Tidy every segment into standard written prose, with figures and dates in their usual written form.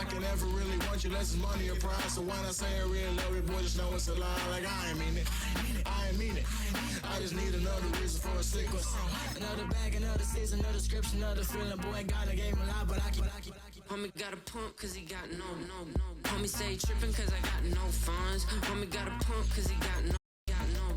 I can ever really want you, less is money or pride. So when I say I really love you, boy, just know it's a lie. Like I ain't mean it, I ain't mean it. I just need another reason for a sticker. Another bag, another season, another description, another feeling. Boy, God, I gave him a lot, but I keep. Homie got a pump cause he got no. Homie stay trippin' cause I got no funds. Homie got a pump cause he got no.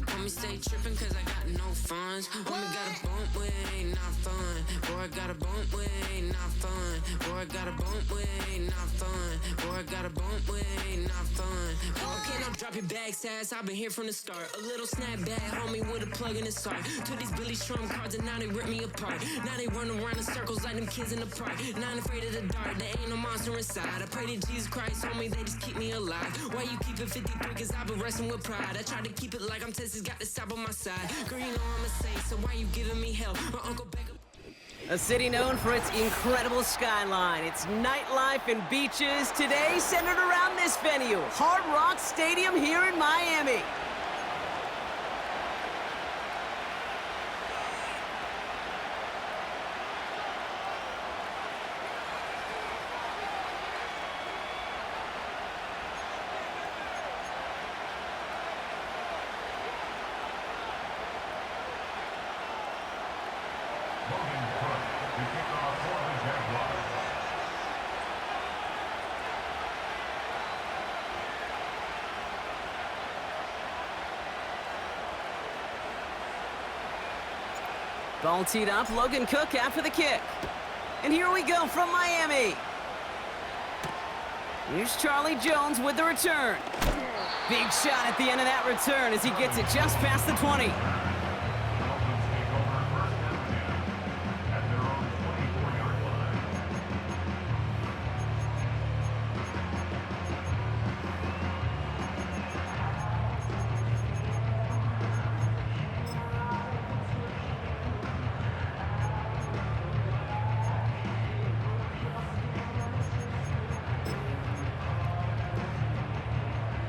Homie stay trippin' cause I got no funds. Homie got a bump with it ain't not fun. Boy, I got a bump with it ain't not fun. Boy, I got a bump with it ain't not fun. Boy, I got a bump with it ain't not fun. Okay, now drop your bag, sass. I've been here from the start. A little snapback, homie, with a plug in his heart. Took these Billy Trump cards and now they rip me apart. Now they run around in circles like them kids in the park. Now I'm afraid of the dark, there ain't no monster inside. I pray to Jesus Christ, homie, they just keep me alive. Why you keep it 53? Cause I've been wrestling with pride. I try to keep it like I'm Texas, got the South on my side. Girl, you know I'm a saint, so why you giving me hell? My uncle back up. A city known for its incredible skyline, its nightlife and beaches, today centered around this venue, Hard Rock Stadium here in Miami. Ball teed up, Logan Cook after the kick. And here we go from Miami. Here's Charlie Jones with the return. Big shot at the end of that return as he gets it just past the 20.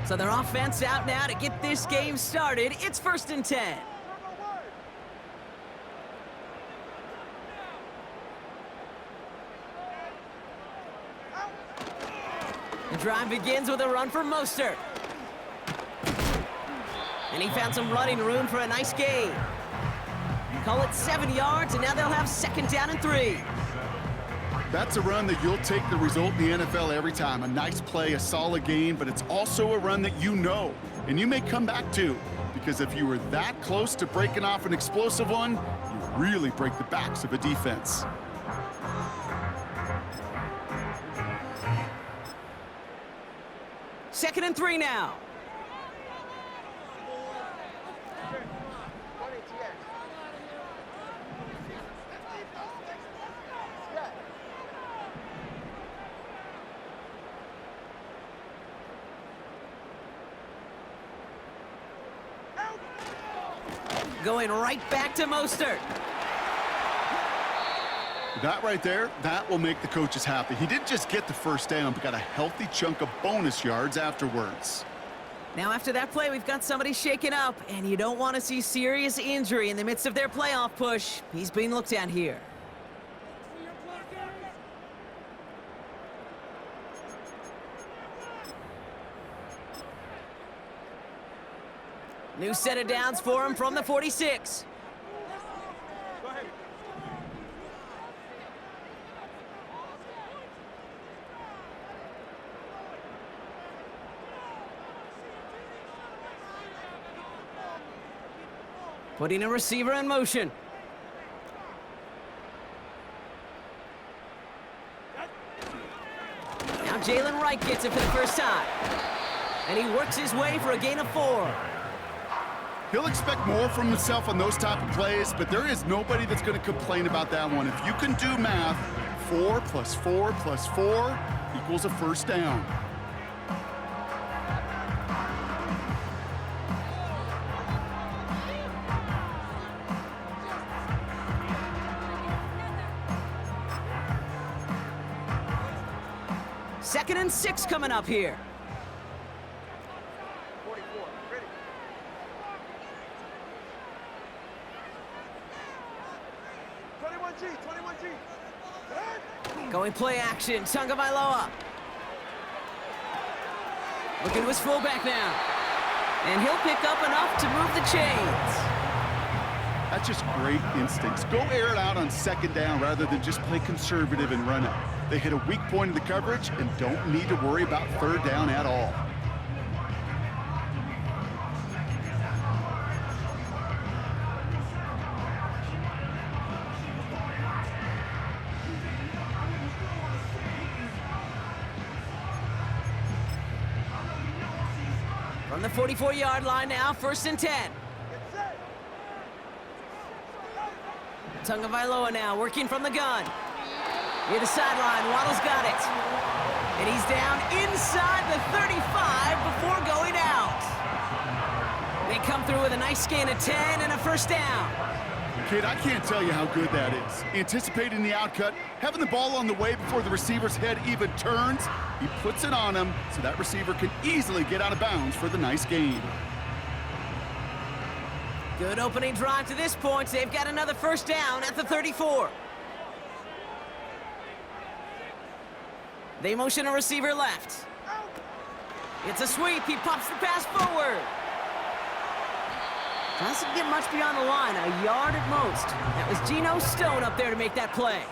So their offense out now to get this game started. It's 1st and 10. The drive begins with a run for Mostert. And he found some running room for a nice gain. Call it 7 yards, and now they'll have 2nd down and 3. That's a run that you'll take the result in the NFL every time. A nice play, a solid game, but it's also a run that you know, and you may come back to, because if you were that close to breaking off an explosive one, you really break the backs of a defense. Second and 3 now. Going right back to Mostert. That right there, that will make the coaches happy. He didn't just get the 1st down, but got a healthy chunk of bonus yards afterwards. Now after that play, we've got somebody shaken up, and you don't want to see serious injury in the midst of their playoff push. He's being looked at here. New set of downs for him from the 46. Go ahead. Putting a receiver in motion. Now Jalen Wright gets it for the first time. And he works his way for a gain of 4. He'll expect more from himself on those type of plays, but there is nobody that's going to complain about that one. If you can do math, 4 + 4 + 4 equals a 1st down. Second and 6 coming up here. 44, ready. G, 21G. Going play action, Tagovailoa. Looking to his fullback now. And he'll pick up enough to move the chains. That's just great instincts. Go air it out on second down rather than just play conservative and run it. They hit a weak point in the coverage and don't need to worry about third down at all. From the 44-yard line now, 1st and 10. Tagovailoa now working from the gun. Near the sideline, Waddle's got it. And he's down inside the 35 before going out. They come through with a nice gain of 10 and a 1st down. Kid, I can't tell you how good that is. Anticipating the outcut, having the ball on the way before the receiver's head even turns, he puts it on him so that receiver can easily get out of bounds for the nice gain. Good opening drive to this point. They've got another 1st down at the 34. They motion a receiver left. It's a sweep. He pops the pass forward. Doesn't get much beyond the line, a yard at most. That was Geno Stone up there to make that play.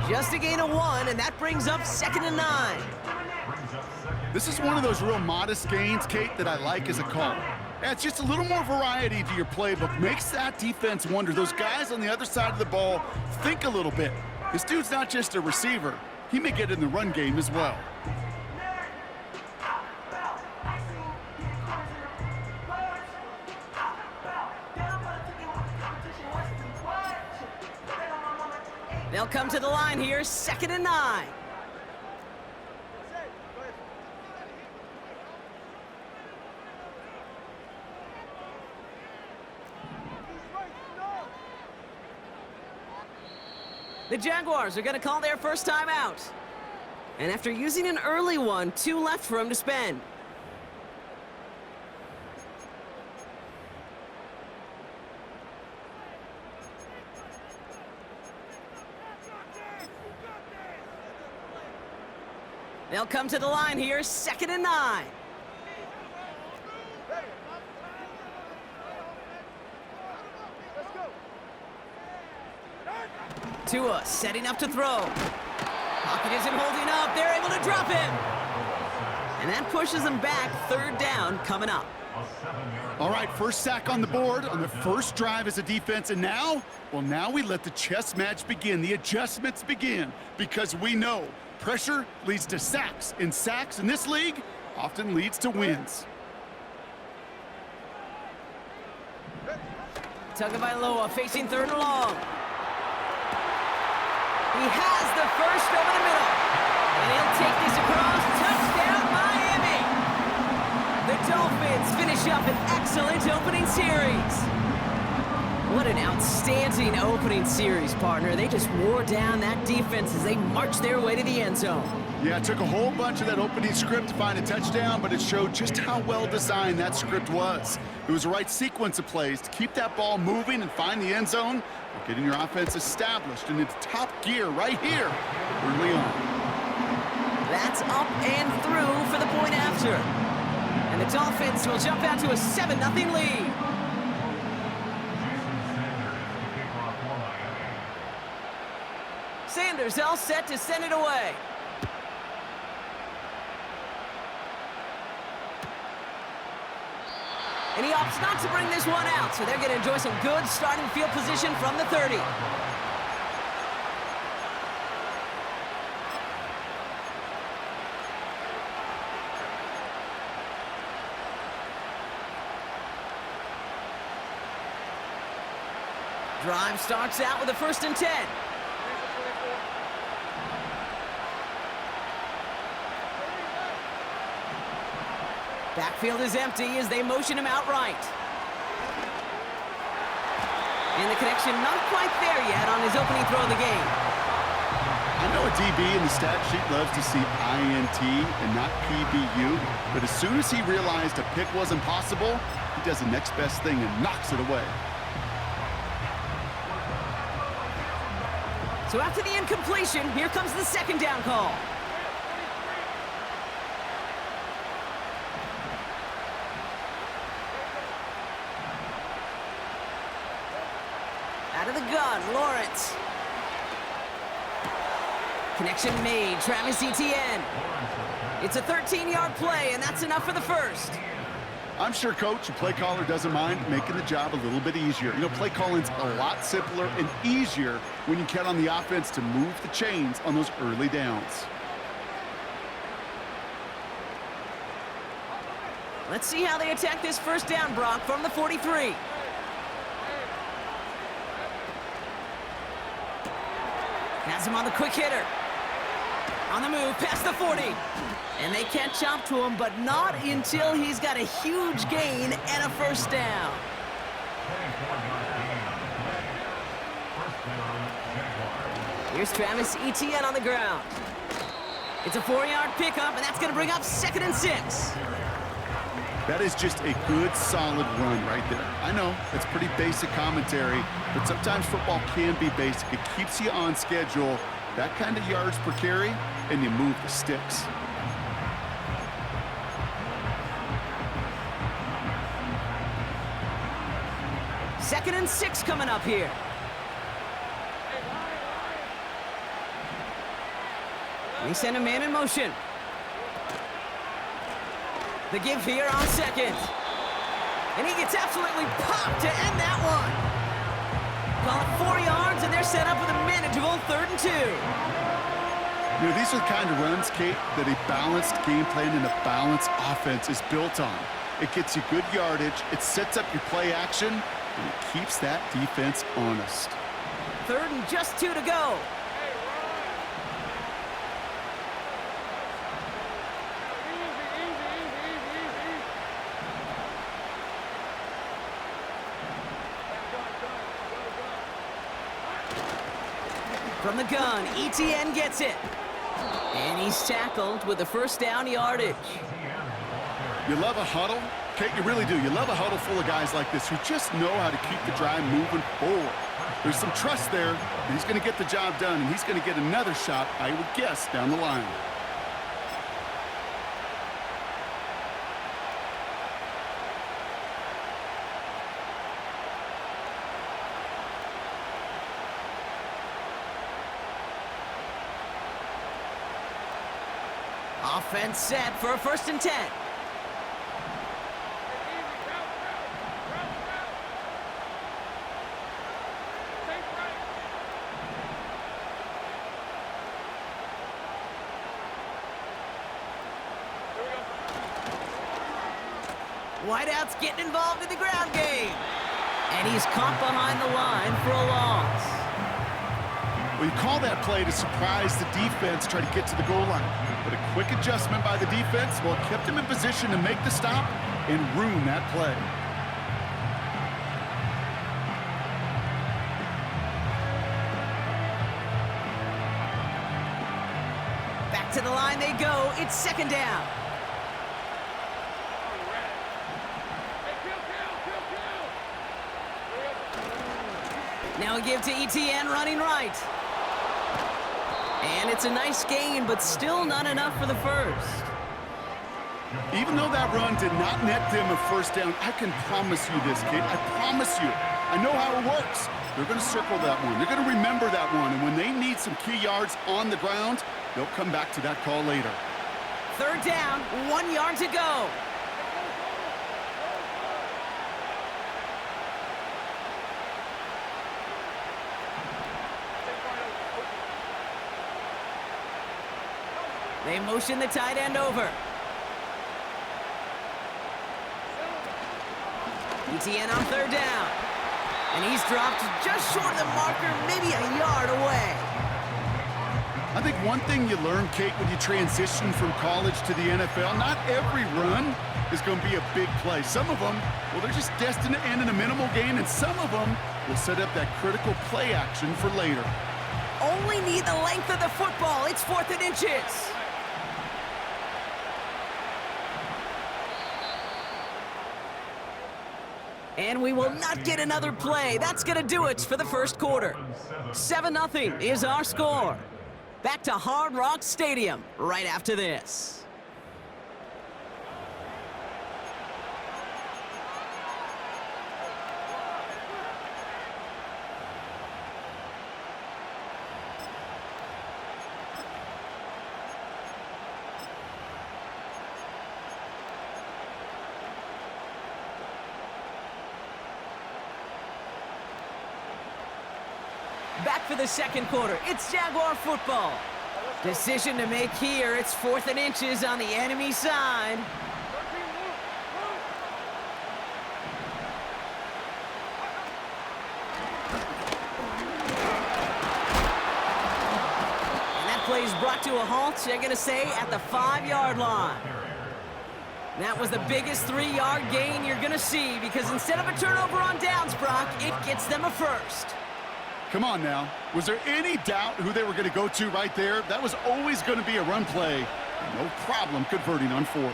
Just a gain of 1, and that brings up 2nd and 9. This is one of those real modest gains, Kate, that I like as a call. Adds just a little more variety to your playbook. Makes that defense wonder. Those guys on the other side of the ball think a little bit. This dude's not just a receiver. He may get in the run game as well. They'll come to the line here, 2nd and 9. The Jaguars are going to call their first time out. And after using an early one, 2 left for him to spend. They'll come to the line here, 2nd and 9. Tua setting up to throw. Pocket isn't holding up. They're able to drop him. And that pushes them back. 3rd down coming up. All right, 1st sack on the board on the 1st drive as a defense. And now, well, now we let the chess match begin. The adjustments begin because we know pressure leads to sacks. And sacks in this league often leads to wins. Tagovailoa facing 3rd and long. He has the 1st over the middle. And he'll take this across. Touchdown, Miami! The Dolphins finish up an excellent opening series. What an outstanding opening series, partner. They just wore down that defense as they marched their way to the end zone. Yeah, it took a whole bunch of that opening script to find a touchdown, but it showed just how well designed that script was. It was the right sequence of plays to keep that ball moving and find the end zone, but getting your offense established and into top gear right here early on. That's up and through for the point after. And the Dolphins will jump out to a 7-0 lead. Sanders all set to send it away. And he opts not to bring this one out, so they're going to enjoy some good starting field position from the 30. Drive starts out with a 1st and 10. Backfield is empty as they motion him out right. And the connection not quite there yet on his opening throw of the game. I know a DB in the stat sheet loves to see INT and not PBU, but as soon as he realized a pick wasn't possible, he does the next best thing and knocks it away. So after the incompletion, here comes the 2nd down call. gun, Lawrence. Connection made, Travis Etienne. It's a 13-yard play, and that's enough for the first. I'm sure coach and play caller doesn't mind making the job a little bit easier. You know, play calling's a lot simpler and easier when you count on the offense to move the chains on those early downs. Let's see how they attack this first down, Brock, from the 43. Has him on the quick hitter. On the move, past the 40. And they catch up to him, but not until he's got a huge gain and a first down. Here's Travis Etienne on the ground. It's a 4-yard pickup, and that's going to bring up 2nd and 6. That is just a good, solid run right there. I know, it's pretty basic commentary, but sometimes football can be basic. It keeps you on schedule, that kind of yards per carry, and you move the sticks. Second and 6 coming up here. They send a man in motion. The give here on 2nd. And he gets absolutely popped to end that one. Call it 4 yards, and they're set up with a manageable 3rd and 2. You know, these are the kind of runs, Kate, that a balanced game plan and a balanced offense is built on. It gets you good yardage, it sets up your play action, and it keeps that defense honest. 3rd and just 2 to go. From the gun, Etienne gets it. And he's tackled with the first down yardage. You love a huddle? Kate, you really do. You love a huddle full of guys like this who just know how to keep the drive moving forward. There's some trust there that he's going to get the job done, and he's going to get another shot, I would guess, down the line. Offense set for a 1st and 10. Whiteout's getting involved in the ground game. And he's caught behind the line for a loss. Well, you call that play to surprise the defense, try to get to the goal line. But a quick adjustment by the defense, well, it kept him in position to make the stop and ruin that play. Back to the line they go. It's 2nd down. Now a give to Etienne running right. And it's a nice gain, but still not enough for the first. Even though that run did not net them a first down, I can promise you this, Kate. I promise you. I know how it works. They're going to circle that one. They're going to remember that one. And when they need some key yards on the ground, they'll come back to that call later. 3rd down, 1 yard to go. They motion the tight end over. Etienne on 3rd down. And he's dropped just short of the marker, maybe a yard away. I think one thing you learn, Kate, when you transition from college to the NFL, not every run is going to be a big play. Some of them, well, they're just destined to end in a minimal gain, and some of them will set up that critical play action for later. Only need the length of the football. It's 4th and inches. And we will not get another play. That's going to do it for the first quarter. 7-0 is our score. Back to Hard Rock Stadium right after this. for the second quarter. It's Jaguar football. Decision to make here. It's 4th and inches on the enemy side. And that play is brought to a halt, they're going to say, at the 5-yard line. That was the biggest 3-yard gain you're going to see because instead of a turnover on downs, Brock, it gets them a first. Come on now. Was there any doubt who they were going to go to right there? That was always going to be a run play. No problem converting on 4th.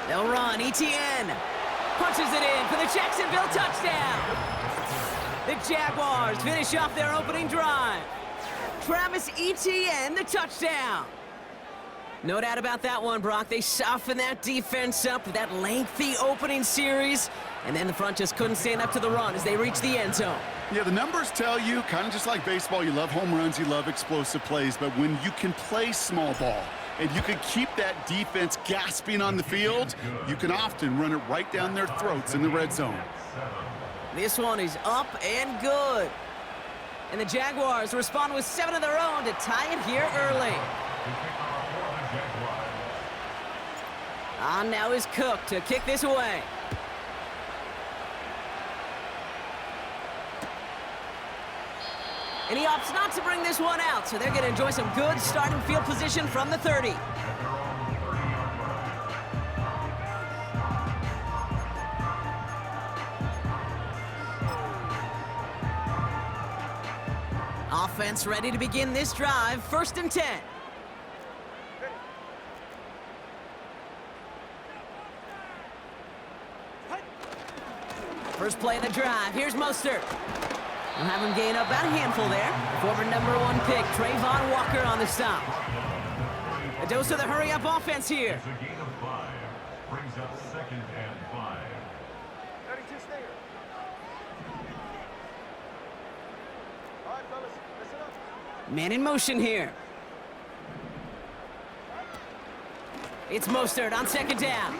They'll run. Etienne punches it in for the Jacksonville touchdown. The Jaguars finish off their opening drive. Travis Etienne, the touchdown. No doubt about that one, Brock. They softened that defense up with that lengthy opening series, and then the front just couldn't stand up to the run as they reached the end zone. Yeah, the numbers tell you, kind of just like baseball, you love home runs, you love explosive plays, but when you can play small ball and you can keep that defense gasping on the field, you can often run it right down their throats in the red zone. This one is up and good. And the Jaguars respond with 7 of their own to tie it here early. On now is Cook to kick this away. And he opts not to bring this one out, so they're going to enjoy some good starting field position from the 30. Offense ready to begin this drive. 1st and 10. First play of the drive. Here's Mostert. We'll have him gain up about a handful there. Former #1 pick, Trayvon Walker on the stop. A dose of the hurry-up offense here. It's a gain of 5. Brings up 2nd and 5. 32, stay here. All right, fellas, listen up. Man in motion here. It's Mostert on 2nd down.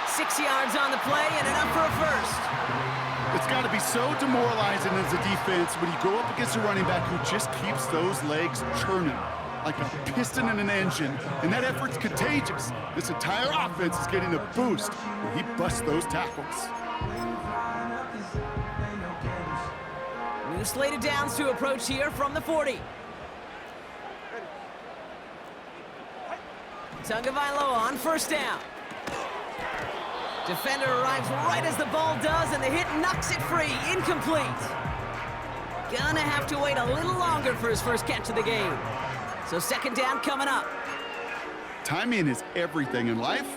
6 yards on the play and enough for a first. It's got to be so demoralizing as a defense when you go up against a running back who just keeps those legs churning like a piston in an engine, and that effort's contagious. This entire offense is getting a boost when he busts those tackles. New slated downs to approach here from the 40. Tagovailoa on 1st down. Defender arrives right as the ball does, and the hit knocks it free. Incomplete. Gonna have to wait a little longer for his first catch of the game. So 2nd down coming up. Timing is everything in life,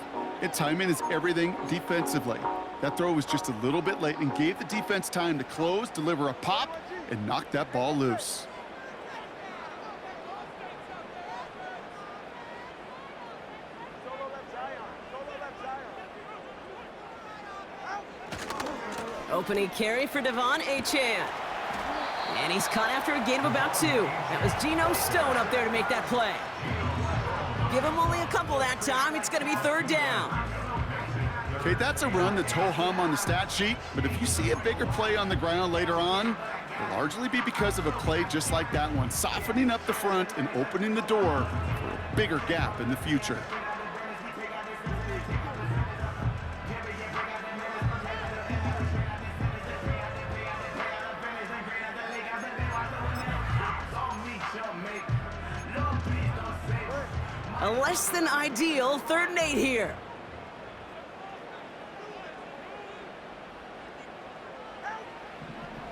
and timing is everything defensively. That throw was just a little bit late and gave the defense time to close, deliver a pop, and knock that ball loose. Solo left Zion. Solo left Zion. Opening carry for Devon Achane. And he's caught after a gain of about 2. That was Geno Stone up there to make that play. Give him only a couple that time. It's going to be 3rd down. Okay, that's a run that's ho-hum on the stat sheet, but if you see a bigger play on the ground later on, it'll largely be because of a play just like that one, softening up the front and opening the door for a bigger gap in the future. A less than ideal 3rd and 8 here.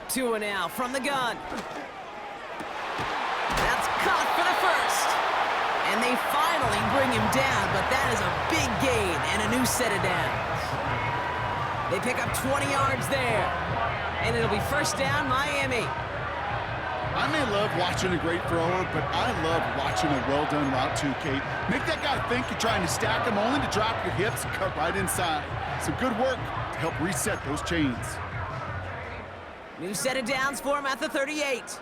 Tua now from the gun. That's caught for the first. And they finally bring him down, but that is a big gain and a new set of downs. They pick up 20 yards there. And it'll be 1st down, Miami. I may love watching a great thrower, but I love watching a well-done route too, Kate. Make that guy think you're trying to stack him only to drop your hips and cut right inside. Some good work to help reset those chains. New set of downs for him at the 38.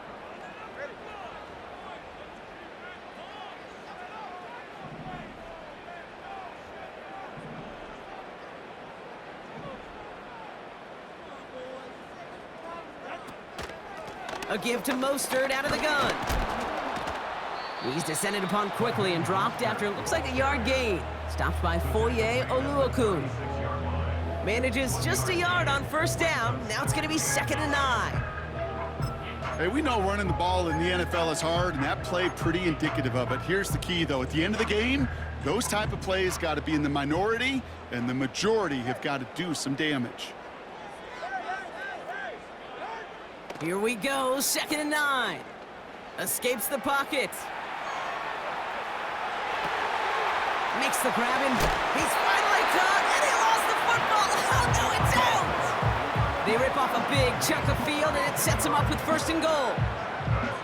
A give to Mostert out of the gun. He's descended upon quickly and dropped after it looks like a yard gain. Stopped by Foye Oluokun. Manages just a yard on first down. Now it's going to be 2nd and 9. Hey, we know running the ball in the NFL is hard, and that play pretty indicative of it. Here's the key, though. At the end of the game, those type of plays got to be in the minority, and the majority have got to do some damage. Here we go, 2nd and 9. Escapes the pocket. Makes the grab and he's finally caught, and he lost the football. Oh no, it's out! They rip off a big chunk of field, and it sets them up with 1st and goal.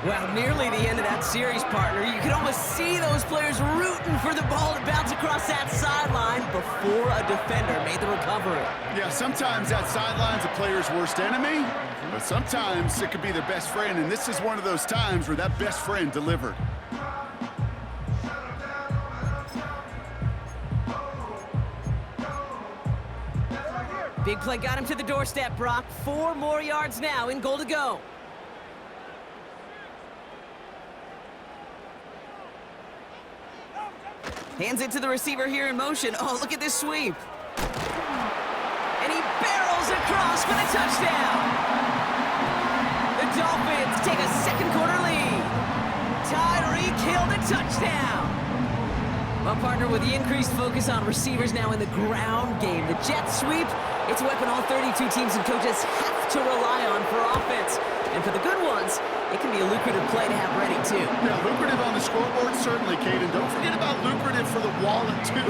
Well, nearly the end of that series, partner. You could almost see those players rooting for the ball to bounce across that sideline before a defender made the recovery. Yeah, sometimes that sideline's a player's worst enemy, but sometimes it could be their best friend, and this is one of those times where that best friend delivered. Big play got him to the doorstep, Brock. 4 more yards now in goal to go. Hands it to the receiver here in motion. Oh, look at this sweep. And he barrels across for the touchdown. The Dolphins take a 2nd quarter lead. Tyreek Hill the touchdown. Well, partner, with the increased focus on receivers now in the ground game, the jet sweep, it's a weapon all 32 teams and coaches have to rely on for offense. And for the good ones, it can be a lucrative play to have ready, too. Yeah, lucrative on the scoreboard, certainly, Caden. Don't forget about lucrative for the wallet, too.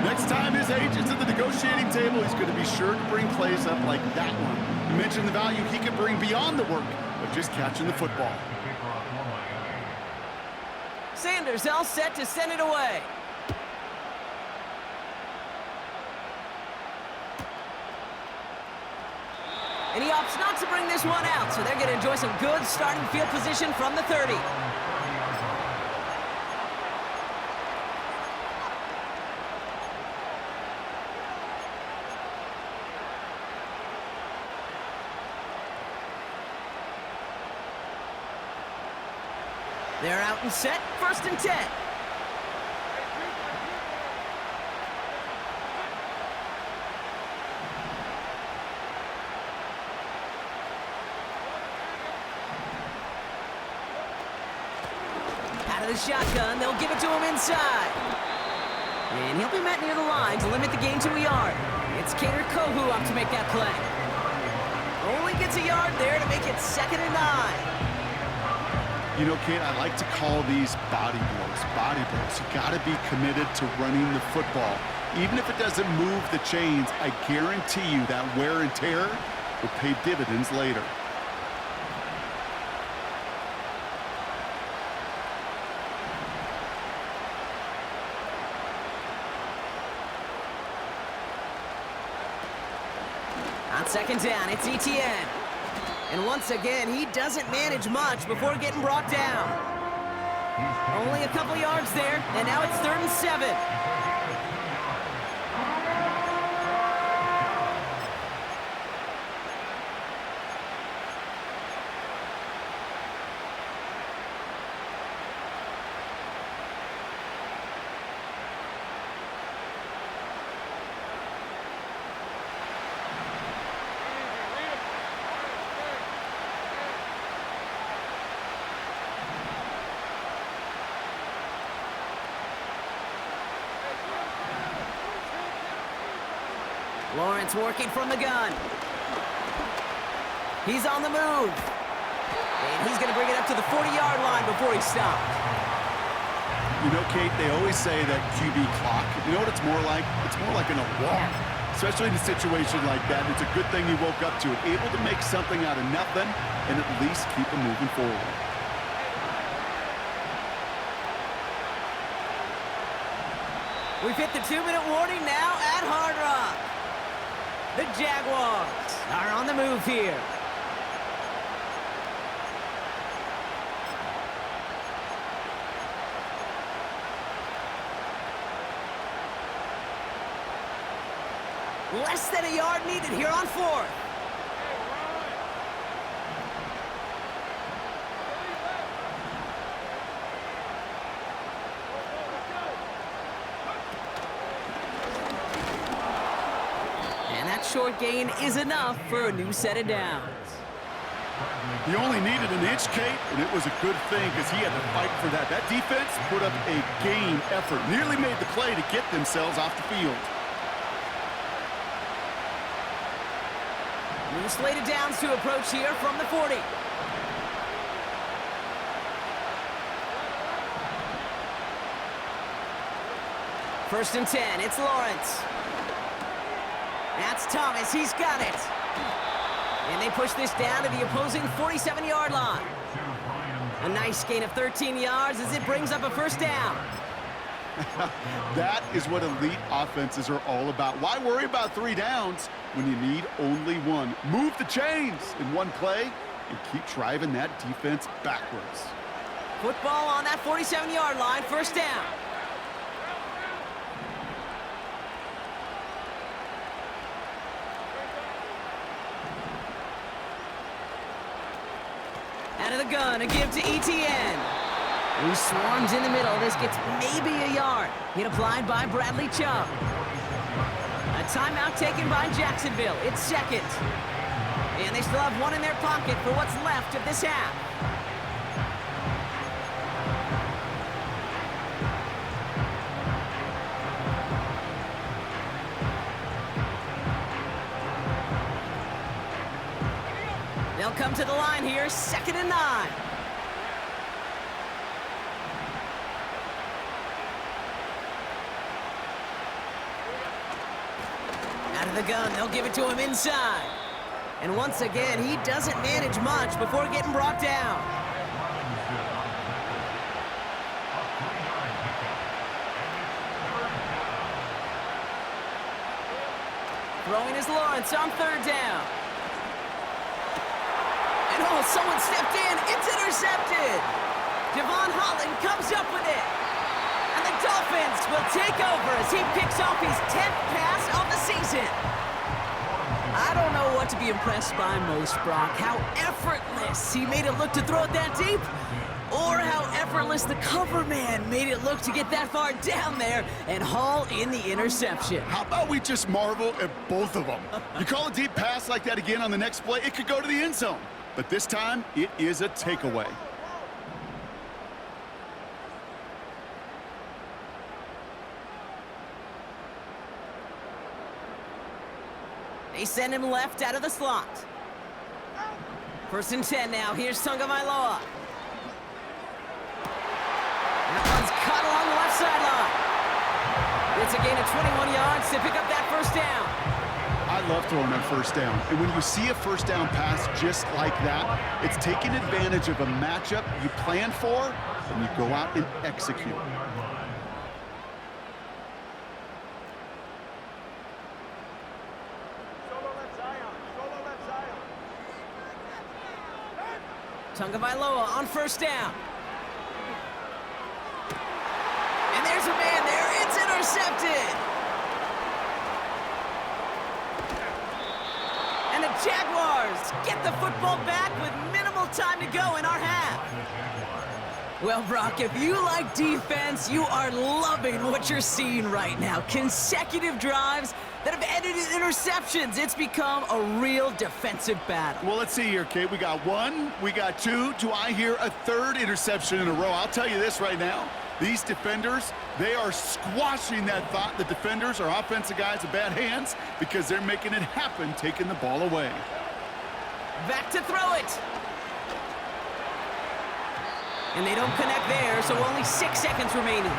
Next time his agent's at the negotiating table, he's going to be sure to bring plays up like that one. You mentioned the value he could bring beyond the work of just catching the football. Sanders all set to send it away. And he opts not to bring this one out, so they're going to enjoy some good starting field position from the 30. They're out and set, 1st and 10. Out of the shotgun, they'll give it to him inside. And he'll be met near the line to limit the gain to a yard. It's Kader Kohu up to make that play. Only gets a yard there to make it 2nd and 9. You know, Kate, I like to call these body blows. Body blows. You got to be committed to running the football. Even if it doesn't move the chains, I guarantee you that wear and tear will pay dividends later. On 2nd down, it's Etienne. And once again, he doesn't manage much before getting brought down. Only a couple yards there, and now it's 3rd and 7. Lawrence working from the gun. He's on the move. And he's going to bring it up to the 40-yard line before he stopped. You know, Kate, they always say that QB clock, you know what it's more like? It's more like an alarm, especially in a situation like that. It's a good thing he woke up to it, able to make something out of nothing and at least keep him moving forward. We've hit the 2-minute warning now at Hard Rock. The Jaguars are on the move here. Less than a yard needed here on 4th. that short gain is enough for a new set of downs. He only needed an inch, Kate, and it was a good thing because he had to fight for that. That defense put up a game effort, nearly made the play to get themselves off the field. New slated downs to approach here from the 40. First and 10, it's Lawrence. That's Thomas, he's got it. And they push this down to the opposing 47-yard line. A nice gain of 13 yards as it brings up a first down. That is what elite offenses are all about. Why worry about 3 downs when you need only 1? Move the chains in one play and keep driving that defense backwards. Football on that 47-yard line, first down. Out of the gun, a give to ETN. He swarms in the middle. This gets maybe a yard. Hit applied by Bradley Chubb. A timeout taken by Jacksonville. It's second. And they still have 1 in their pocket for what's left of this half. They'll come to the line here, 2nd and 9. Out of the gun, they'll give it to him inside. And once again, he doesn't manage much before getting brought down. Throwing is Lawrence on 3rd down. And oh, someone stepped in. It's intercepted. Devon Holland comes up with it. And the Dolphins will take over as he picks off his 10th pass of the season. I don't know what to be impressed by most, Brock. How effortless he made it look to throw it that deep, or how effortless the cover man made it look to get that far down there and haul in the interception. How about we just marvel at both of them? You call a deep pass like that again on the next play, it could go to the end zone. But this time, it is a takeaway. They send him left out of the slot. 1st and 10 now. Here's Tagovailoa. That one's caught along the left sideline. It's a gain of 21 yards to pick up that first down. I love throwing that first down. And when you see a first down pass just like that, it's taking advantage of a matchup you planned for, and you go out and execute. Tagovailoa on 1st down. And there's a man there. It's intercepted. And the Jaguars get the football back with minimal time to go in our half. Well, Brock, if you like defense, you are loving what you're seeing right now. Consecutive drives that have ended in interceptions. It's become a real defensive battle. Well, let's see here, Kate. We got 1, we got 2. Do I hear a 3rd interception in a row? I'll tell you this right now. These defenders, they are squashing that thought. The defenders are offensive guys with bad hands because they're making it happen, taking the ball away. Back to throw it. And they don't connect there, so only 6 seconds remaining.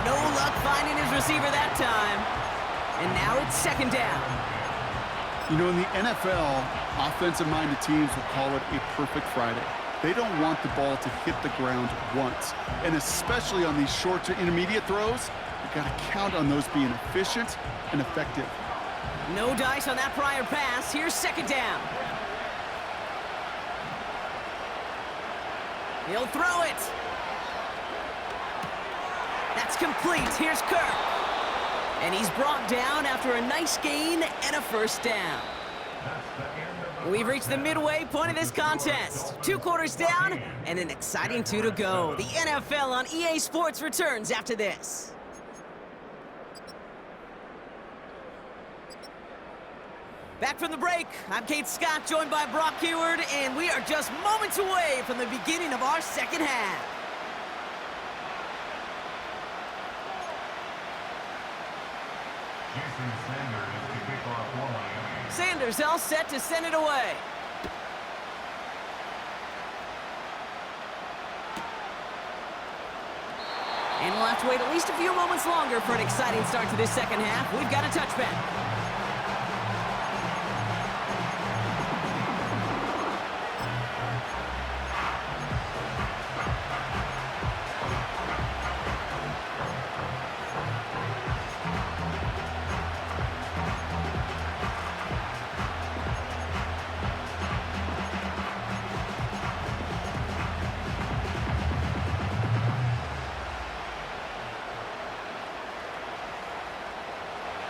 No luck finding his receiver that time. And now it's 2nd down. You know, in the NFL, offensive-minded teams will call it a perfect Friday. They don't want the ball to hit the ground once. And especially on these short to intermediate throws, you've got to count on those being efficient and effective. No dice on that prior pass. Here's 2nd down. He'll throw it. That's complete. Here's Kirk. And he's brought down after a nice gain and a first down. We've reached the midway point of this contest. 2 quarters down and an exciting 2 to go. The NFL on EA Sports returns after this. Back from the break, I'm Kate Scott, joined by Brock Heward, and we are just moments away from the beginning of our second half. Sanders all set to send it away. And we'll have to wait at least a few moments longer for an exciting start to this second half. We've got a touchback.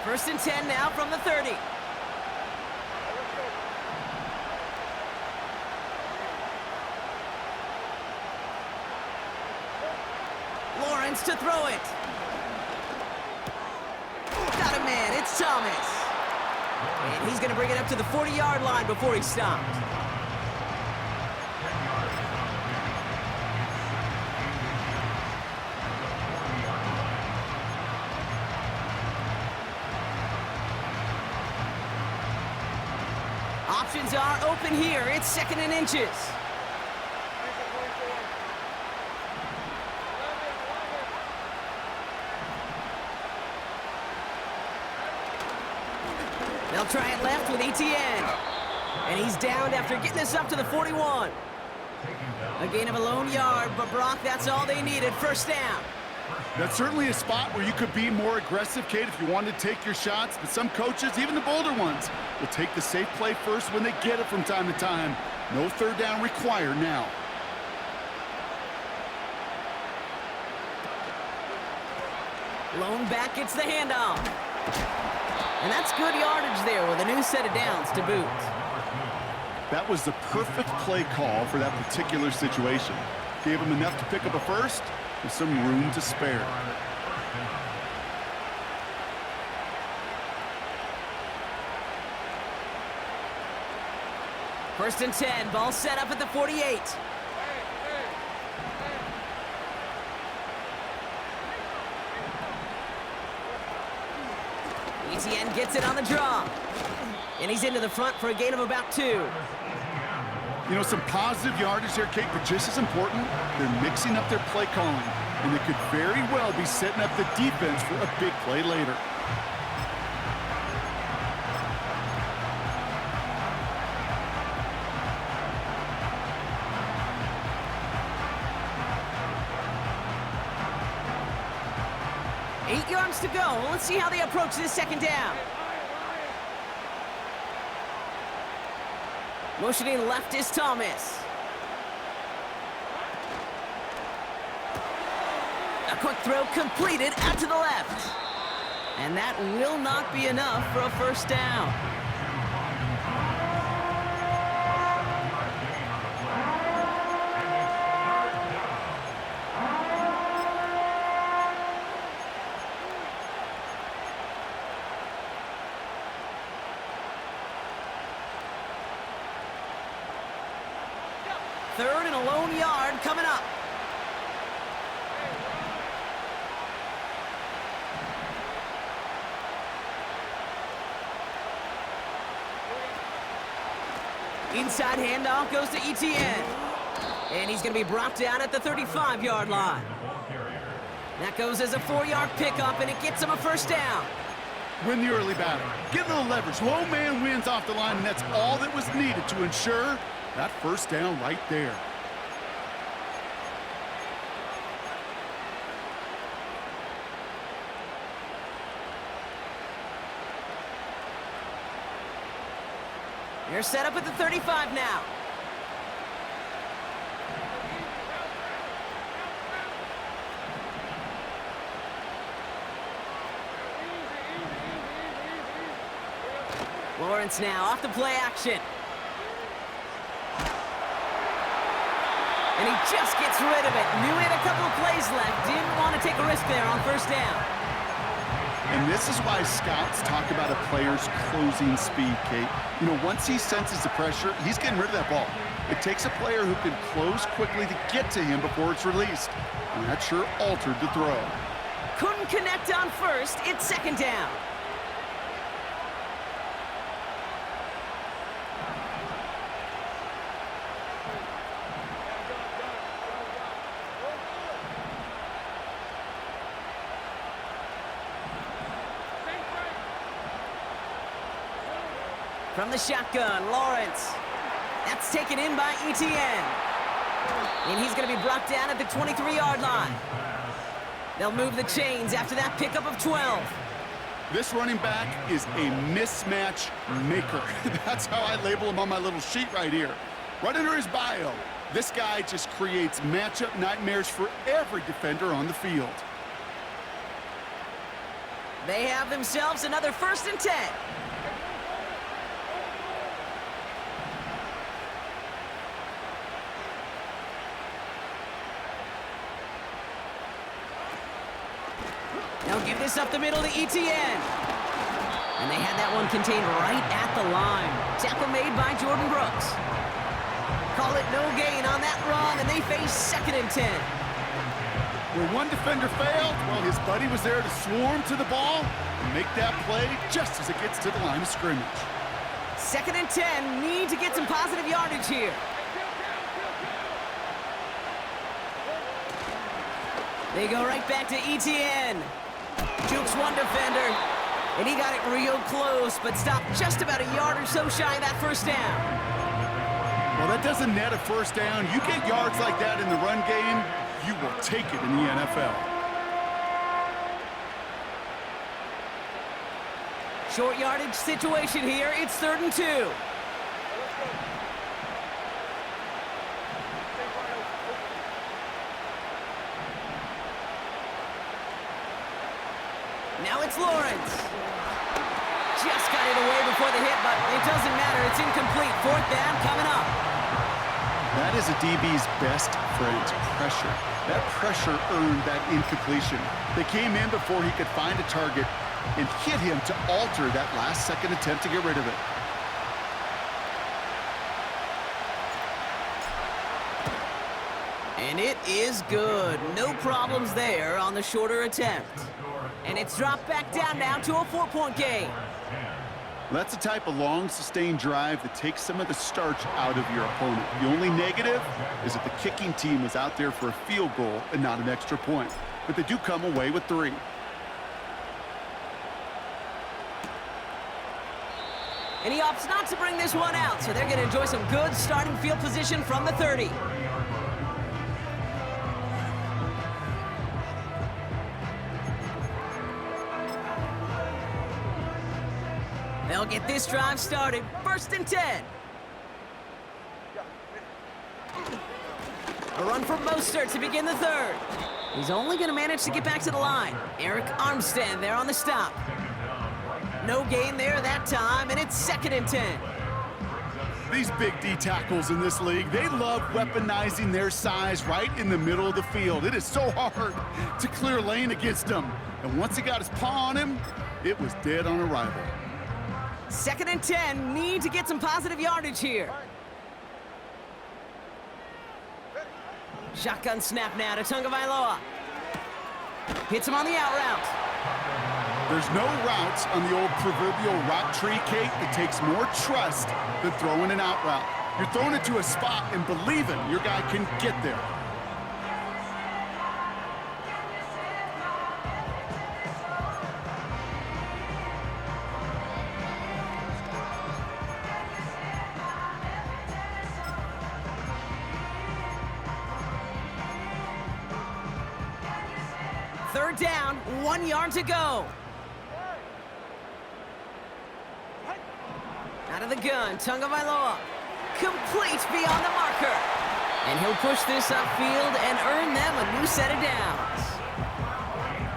First and 10 now from the 30. Lawrence to throw it. Got a man, it's Thomas. And he's going to bring it up to the 40-yard line before he's stopped. Options are open here. It's second and inches. They'll try it left with Etienne. And he's downed after getting this up to the 41. A gain of a lone yard, but Brock, that's all they needed. First down. That's certainly a spot where you could be more aggressive, Kate, if you wanted to take your shots. But some coaches, even the bolder ones, will take the safe play first when they get it from time to time. No third down required now. Lone back gets the handoff. And that's good yardage there with a new set of downs to boot. That was the perfect play call for that particular situation. Gave him enough to pick up a first with some room to spare. First and 10, ball set up at the 48. Etienne gets it on the draw. And he's into the front for a gain of about 2. You know, some positive yardage there, Kate, but just as important, they're mixing up their play calling. And they could very well be setting up the defense for a big play later. Eight yards to go. Let's see how they approach this second down. Motioning left is Thomas. A quick throw completed out to the left. And that will not be enough for a first down. Third and a lone yard coming up. Inside handoff goes to Etienne. And he's going to be brought down at the 35-yard line. That goes as a 4-yard pickup, and it gets him a first down. Win the early battle. Get a little leverage. Low man wins off the line, and that's all that was needed to ensure that first down right there. They're set up at the 35 now. Lawrence now off the play action. And he just gets rid of it. Knew he had a couple of plays left. Didn't want to take a risk there on first down. And this is why scouts talk about a player's closing speed, Kate. You know, once he senses the pressure, he's getting rid of that ball. It takes a player who can close quickly to get to him before it's released. And that sure altered the throw. Couldn't connect on first. It's second down. From the shotgun, Lawrence. That's taken in by Etienne. And he's going to be brought down at the 23-yard line. They'll move the chains after that pickup of 12. This running back is a mismatch maker. That's how I label him on my little sheet right here. Right under his bio, this guy just creates matchup nightmares for every defender on the field. They have themselves another 1st and 10. They'll give this up the middle to Etienne. And they had that one contained right at the line. Tackle made by Jordan Brooks. Call it no gain on that run, and they face 2nd and 10. Where one defender failed, well, his buddy was there to swarm to the ball and make that play just as it gets to the line of scrimmage. 2nd and 10, need to get some positive yardage here. They go right back to Etienne. Jukes one defender, and he got it real close, but stopped just about a yard or so shy of that 1st down. Well, that doesn't net a 1st down. You get yards like that in the run game, you will take it in the NFL. Short yardage situation here. It's 3rd and 2. Now it's Lawrence. Just got it away before the hit, but it doesn't matter. It's incomplete. 4th down coming up. That is a DB's best friend, pressure. That pressure earned that incompletion. They came in before he could find a target and hit him to alter that last-second attempt to get rid of it. And it is good. No problems there on the shorter attempt. And it's dropped back down now to a 4-point game. That's the type of long, sustained drive that takes some of the starch out of your opponent. The only negative is that the kicking team was out there for a field goal and not an extra point. But they do come away with 3. And he opts not to bring this one out, so they're going to enjoy some good starting field position from the 30. They'll get this drive started. 1st and 10. A run from Mostert to begin the 3rd. He's only going to manage to get back to the line. Eric Armstead there on the stop. No gain there that time, and it's 2nd and 10. These big D tackles in this league, they love weaponizing their size right in the middle of the field. It is so hard to clear lane against them. And once he got his paw on him, it was dead on arrival. 2nd and 10, need to get some positive yardage here. Shotgun snap now to Tagovailoa. Hits him on the out route. There's no routes on the old proverbial route tree, Kate, that takes more trust than throwing an out route. You're throwing it to a spot and believing your guy can get there. Third down, 1 yard to go. Out of the gun, Tagovailoa. Complete beyond the marker. And he'll push this upfield and earn them a new set of downs.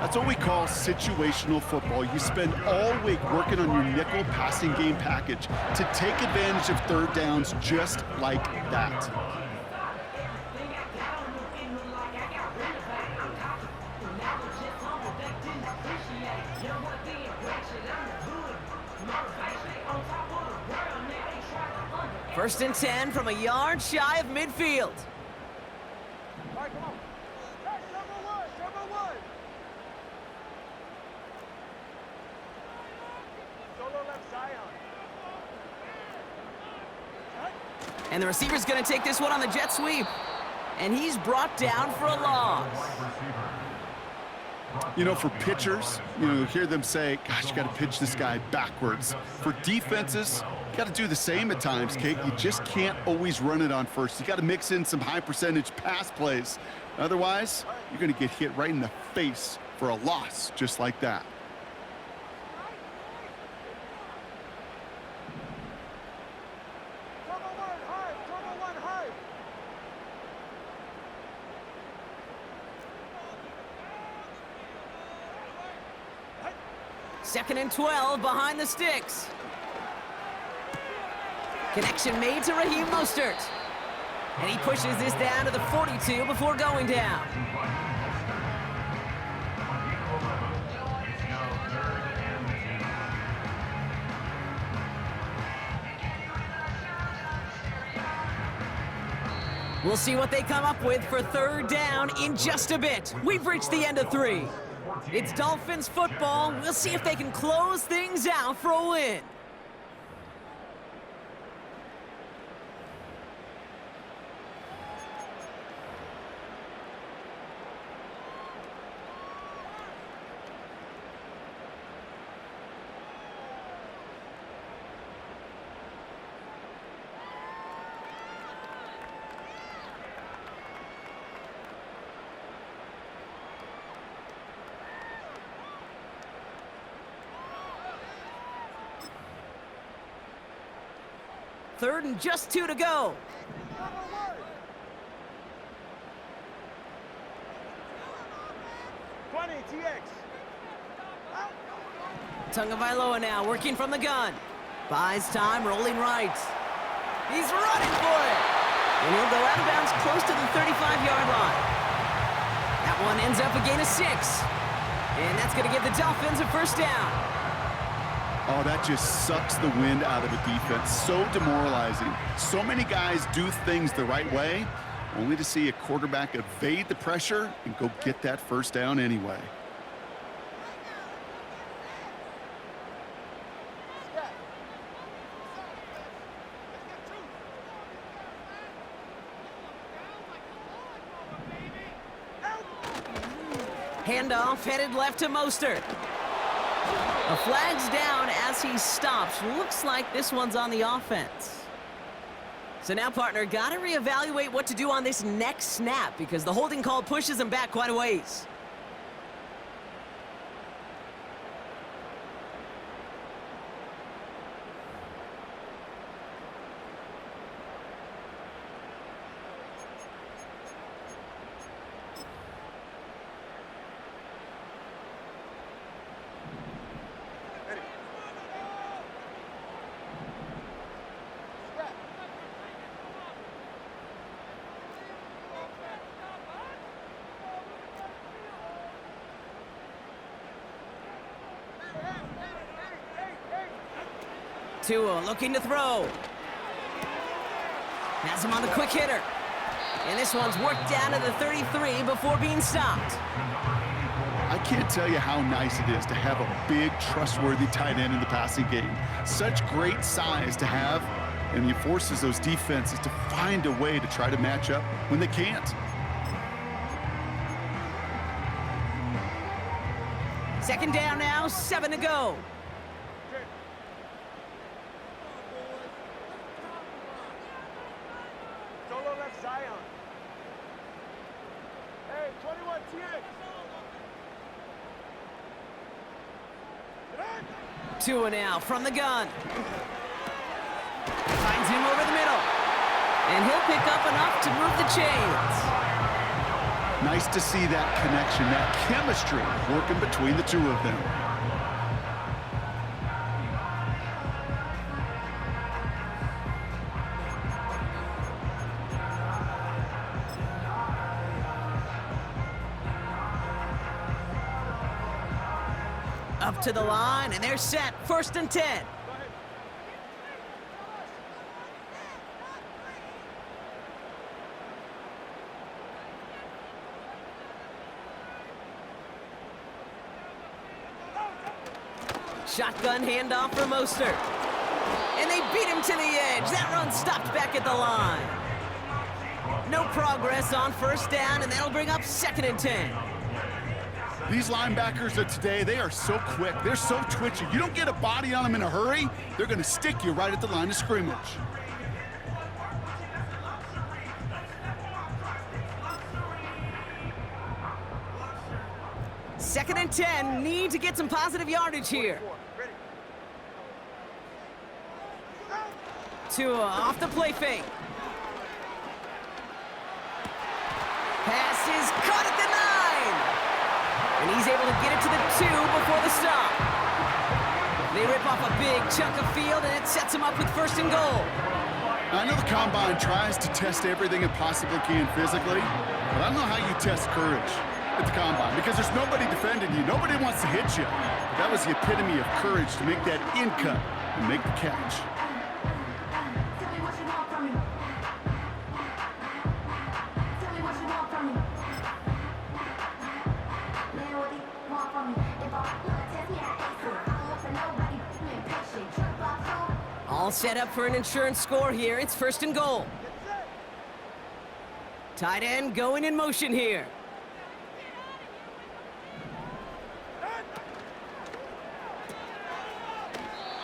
That's what we call situational football. You spend all week working on your nickel passing game package to take advantage of third downs just like that. First and 10 from a yard shy of midfield. All right, come on. Hey, number one. Solo left Zion. And the receiver's going to take this one on the jet sweep. And he's brought down for a loss. You know, for pitchers, you hear them say, gosh, you got to pitch this guy backwards. For defenses, you got to do the same at times, Kate. You just can't always run it on first. You got to mix in some high percentage pass plays. Otherwise, you're going to get hit right in the face for a loss just like that. Turbo one high. Second and 12 behind the sticks. Connection made to Raheem Mostert. And he pushes this down to the 42 before going down. We'll see what they come up with for third down in just a bit. We've reached the end of 3. It's Dolphins football. We'll see if they can close things out for a win. Third and just 2 to go. Tagovailoa now working from the gun. Buys time, rolling right. He's running for it. And he'll go out of bounds close to the 35-yard line. That one ends up a gain of 6. And that's going to give the Dolphins a first down. Oh, that just sucks the wind out of a defense. So demoralizing. So many guys do things the right way, only to see a quarterback evade the pressure and go get that first down anyway. Handoff headed left to Mostert. A flag's down as he stops. Looks like this one's on the offense. So now, partner, got to reevaluate what to do on this next snap because the holding call pushes him back quite a ways. Tua looking to throw. Has him on the quick hitter. And this one's worked down to the 33 before being stopped. I can't tell you how nice it is to have a big, trustworthy tight end in the passing game. Such great size to have, and he forces those defenses to find a way to try to match up when they can't. Second down now, 7 to go. Solo left Zion. Hey, 21 TX. Tua now from the gun. Finds him over the middle. And he'll pick up enough to move the chains. Nice to see that connection, that chemistry working between the two of them. Up to the line, and they're set. First and 10. Shotgun handoff for Mostert. And they beat him to the edge. That run stopped back at the line. No progress on first down, and that'll bring up 2nd and 10. These linebackers of today, they are so quick. They're so twitchy. You don't get a body on them in a hurry, they're going to stick you right at the line of scrimmage. Second and 10, need to get some positive yardage here. Tua off the play fake. Pass is caught at the 9. And he's able to get it to the 2 before the stop. They rip off a big chunk of field, and it sets him up with 1st and goal. I know the Combine tries to test everything it possibly can physically, but I don't know how you test courage at the Combine, because there's nobody defending you. Nobody wants to hit you. But that was the epitome of courage to make that in cut and make the catch. All set up for an insurance score here. It's 1st and goal. Tight end going in motion here.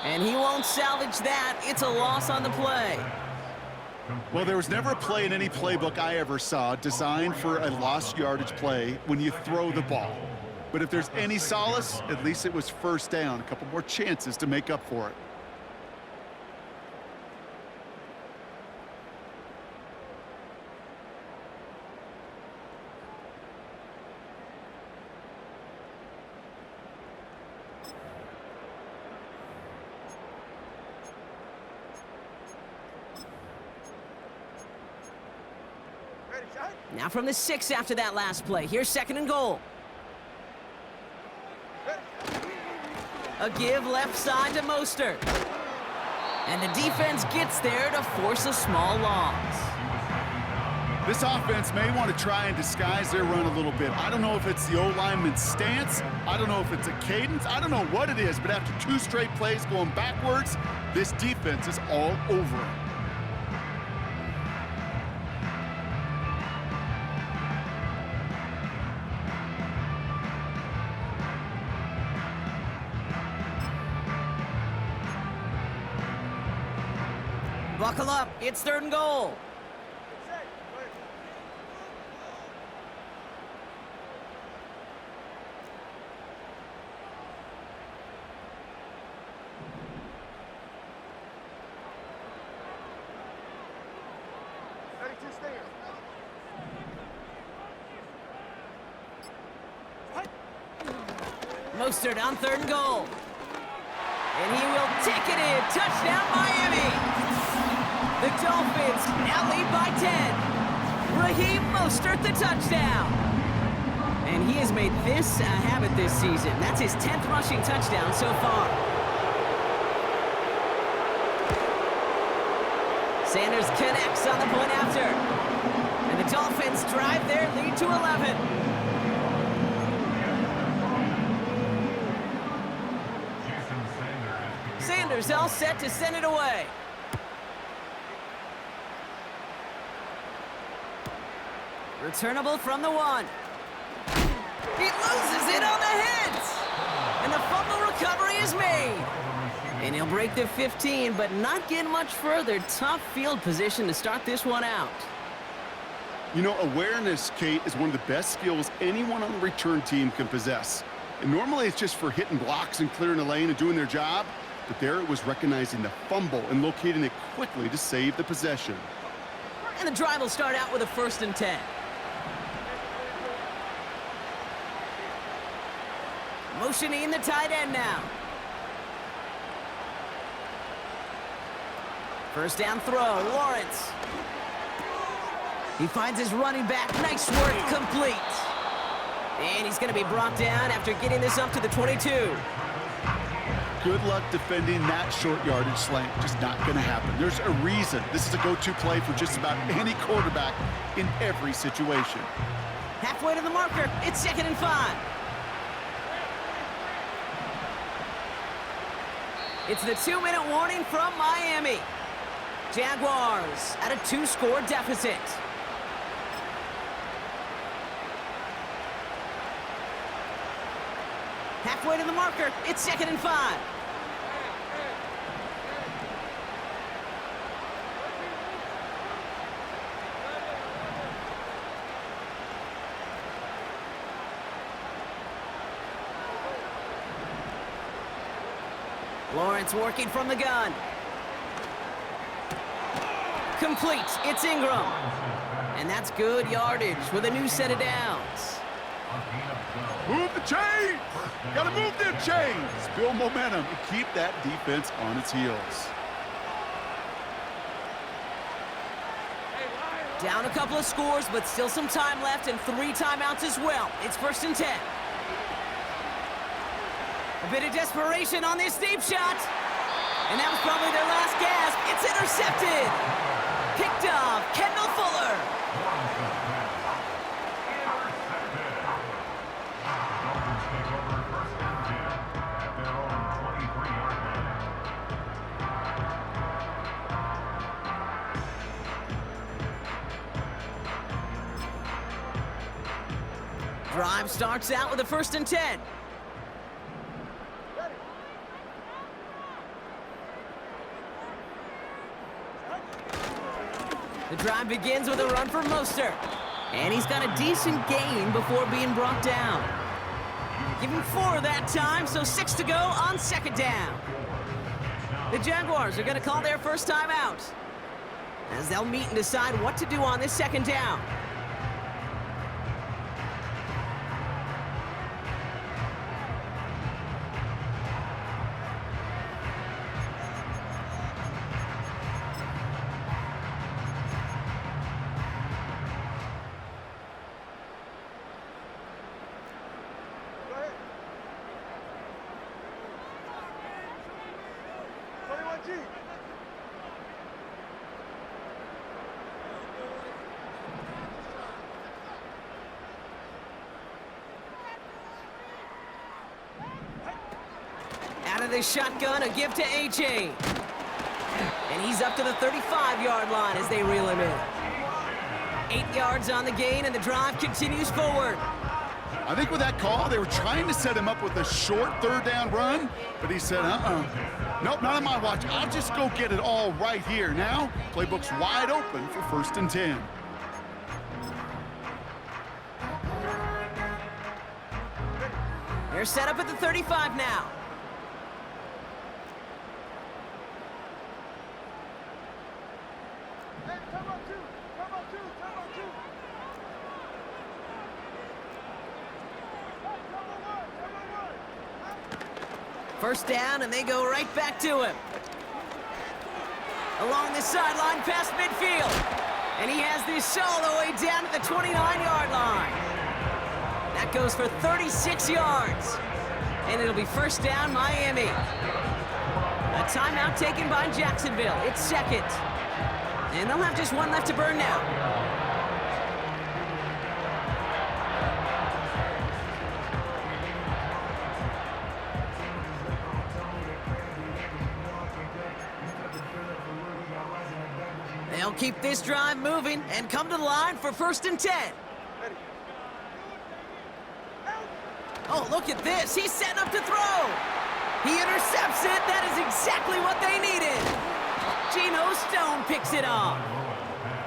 And he won't salvage that. It's a loss on the play. Well, there was never a play in any playbook I ever saw designed for a lost yardage play when you throw the ball. But if there's any solace, at least it was 1st down. A couple more chances to make up for it. Now from the 6 after that last play. Here's 2nd and goal. A give left side to Mostert. And the defense gets there to force a small loss. This offense may want to try and disguise their run a little bit. I don't know if it's the O-lineman's stance. I don't know if it's a cadence. I don't know what it is, but after 2 straight plays going backwards, this defense is all over it. Buckle up, it's 3rd and goal. Mostert on 3rd and goal. And he will take it in. Touchdown, Miami. The Dolphins now lead by 10. Raheem Mostert the touchdown. And he has made this a habit this season. That's his 10th rushing touchdown so far. Sanders connects on the point after. And the Dolphins drive their lead to 11. Sanders all set to send it away. Returnable from the 1. He loses it on the hit! And the fumble recovery is made. And he'll break the 15, but not get much further. Tough field position to start this one out. You know, awareness, Kate, is one of the best skills anyone on the return team can possess. And normally it's just for hitting blocks and clearing a lane and doing their job. But there it was recognizing the fumble and locating it quickly to save the possession. And the drive will start out with a 1st and 10. Motioning the tight end now. First down throw, Lawrence. He finds his running back. Nice work, complete. And he's going to be brought down after getting this up to the 22. Good luck defending that short yardage slant. Just not going to happen. There's a reason this is a go-to play for just about any quarterback in every situation. Halfway to the marker, it's 2nd and 5. It's the 2-minute warning from Miami. Jaguars at a 2-score deficit. Halfway to the marker, it's 2nd and 5. Lawrence working from the gun. Complete, it's Ingram. And that's good yardage with a new set of downs. Move the chains! Gotta move them chains! Build momentum and keep that defense on its heels. Down a couple of scores, but still some time left and 3 timeouts as well. It's 1st and 10. A bit of desperation on this deep shot. And that was probably their last gasp. It's intercepted. Picked off Kendall Fuller. Drive starts out with a 1st and 10. The drive begins with a run for Mostert. And he's got a decent gain before being brought down. Give him 4 that time, so 6 to go on 2nd down. The Jaguars are going to call their first time out, as they'll meet and decide what to do on this 2nd down. Go ahead. 21G. Out of the shotgun, a give to AJ. And he's up to the 35-yard line as they reel him in. 8 yards on the gain, and the drive continues forward. I think with that call, they were trying to set him up with a short 3rd down run, but he said, nope, not on my watch. I'll just go get it all right here. Now, playbook's wide open for 1st and 10. They're set up at the 35 now. Hey, come on, 2. Come on, 2. Come on, 2. Hey, come on, 1. Come on, 1. 1st down, and they go right back to him. Along the sideline past midfield. And he has this all the way down to the 29-yard line. That goes for 36 yards. And it'll be 1st down, Miami. A timeout taken by Jacksonville. It's 2nd. And they'll have just 1 left to burn now. They'll keep this drive moving and come to the line for 1st and 10. Oh, look at this. He's setting up to throw. He intercepts it. That is exactly what they needed. Geno Stone picks it off.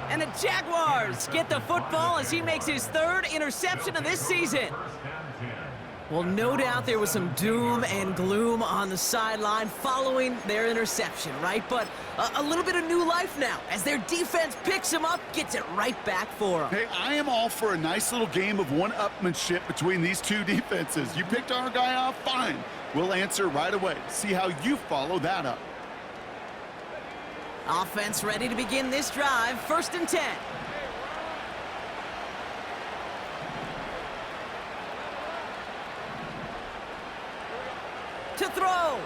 And the Jaguars get the football as he makes his 3rd interception of this season. Well, no doubt there was some doom and gloom on the sideline following their interception, right? But a little bit of new life now as their defense picks him up, gets it right back for them. Hey, I am all for a nice little game of one-upmanship between these 2 defenses. You picked our guy off, fine. We'll answer right away. See how you follow that up. Offense ready to begin this drive, 1st and 10. To throw.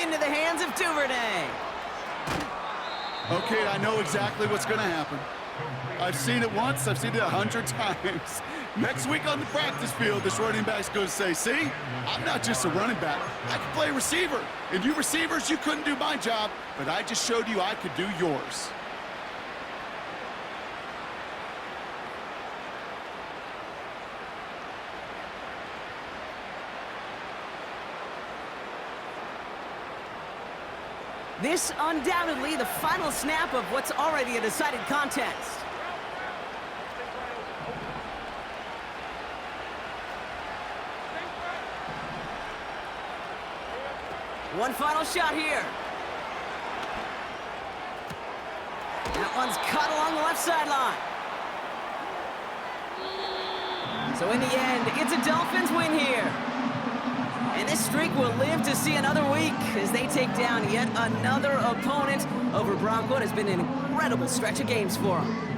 Into the hands of Duvernay. Okay, I know exactly what's going to happen. I've seen it once, I've seen it 100 times. Next week on the practice field, this running back's going to say, see, I'm not just a running back. I can play receiver. And you receivers, you couldn't do my job, but I just showed you I could do yours. This undoubtedly the final snap of what's already a decided contest. One final shot here. That one's cut along the left sideline. So in the end, it's a Dolphins win here. And this streak will live to see another week as they take down yet another opponent over Bronco. It has been an incredible stretch of games for them.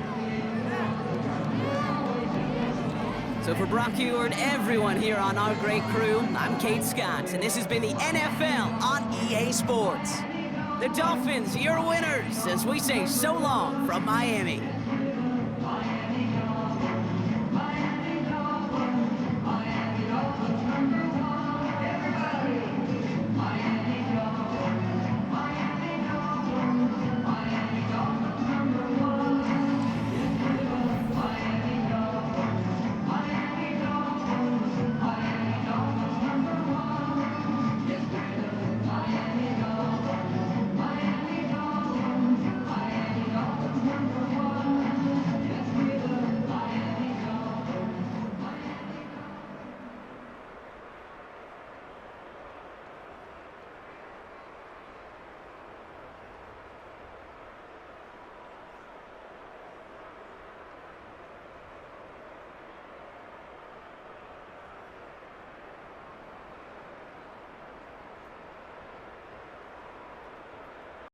So for Bronco and everyone here on our great crew, I'm Kate Scott, and this has been the NFL on EA Sports. The Dolphins, your winners, as we say so long from Miami.